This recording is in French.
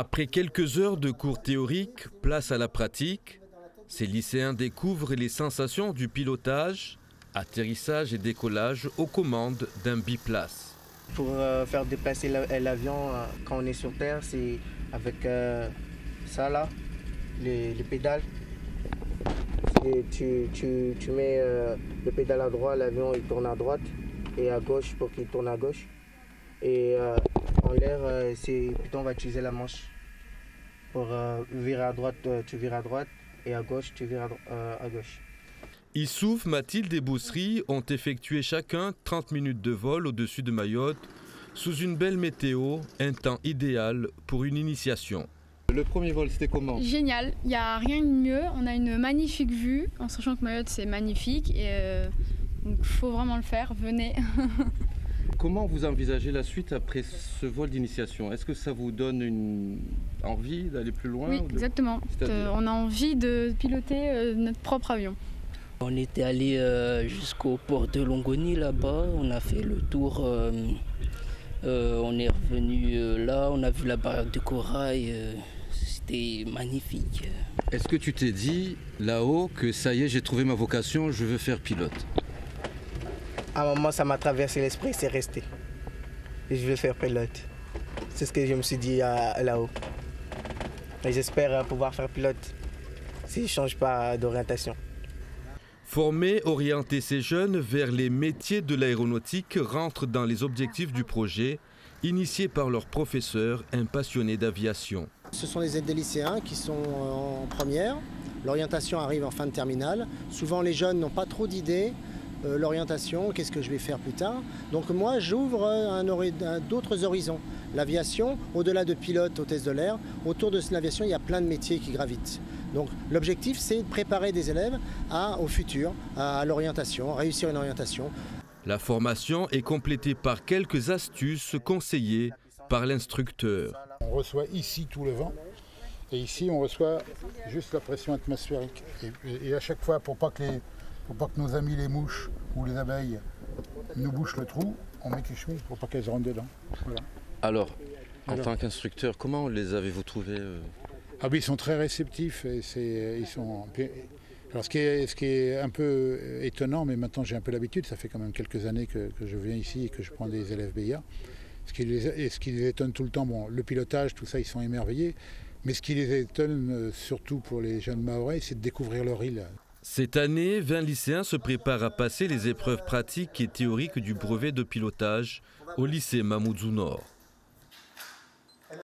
Après quelques heures de cours théoriques, place à la pratique. Ces lycéens découvrent les sensations du pilotage, atterrissage et décollage aux commandes d'un biplace. Pour faire déplacer l'avion quand on est sur Terre, c'est avec ça là, les pédales. Et tu mets le pédale à droite, l'avion il tourne à droite, et à gauche pour qu'il tourne à gauche. Et en l'air, plutôt on va utiliser la manche. Pour virer à droite, tu vires à droite, et à gauche, tu vires à gauche. Issouf, Mathilde et Boussery ont effectué chacun 30 minutes de vol au-dessus de Mayotte, sous une belle météo, un temps idéal pour une initiation. Le premier vol, c'était comment? Génial, il n'y a rien de mieux. On a une magnifique vue, en sachant que Mayotte c'est magnifique, et donc il faut vraiment le faire, venez. Comment vous envisagez la suite après ce vol d'initiation? Est-ce que ça vous donne une envie d'aller plus loin? Oui, exactement. On a envie de piloter notre propre avion. On était allé jusqu'au port de Longoni là-bas, on a fait le tour, on est revenu là, on a vu la barrière de corail, c'était magnifique. Est-ce que tu t'es dit là-haut que ça y est, j'ai trouvé ma vocation, je veux faire pilote? À un moment, ça m'a traversé l'esprit, c'est resté. Et je vais faire pilote. C'est ce que je me suis dit là-haut. Et j'espère pouvoir faire pilote si je ne change pas d'orientation. Former, orienter ces jeunes vers les métiers de l'aéronautique rentre dans les objectifs du projet, initié par leur professeur, un passionné d'aviation. Ce sont des lycéens qui sont en première. L'orientation arrive en fin de terminale. Souvent, les jeunes n'ont pas trop d'idées. L'orientation, qu'est-ce que je vais faire plus tard. Donc moi, j'ouvre d'autres horizons. L'aviation, au-delà de pilote, hôtesse de l'air, autour de l'aviation, il y a plein de métiers qui gravitent. Donc l'objectif, c'est de préparer des élèves au futur, à l'orientation, à réussir une orientation. La formation est complétée par quelques astuces conseillées par l'instructeur. On reçoit ici tout le vent et ici on reçoit juste la pression atmosphérique. Et à chaque fois, pour pas que nos amis les mouches ou les abeilles nous bouchent le trou, on met quelque chose pour pas qu'elles rentrent dedans. Voilà. Alors, en tant qu'instructeur, comment les avez-vous trouvés Ah oui, ils sont très réceptifs. Alors ce qui est un peu étonnant, mais maintenant j'ai un peu l'habitude, ça fait quand même quelques années que je viens ici et que je prends des élèves BIA. Ce qui les étonne tout le temps, bon, le pilotage, tout ça, ils sont émerveillés. Mais ce qui les étonne, surtout pour les jeunes Mahorais, c'est de découvrir leur île. Cette année, 20 lycéens se préparent à passer les épreuves pratiques et théoriques du brevet de pilotage au lycée Mamoudzou Nord.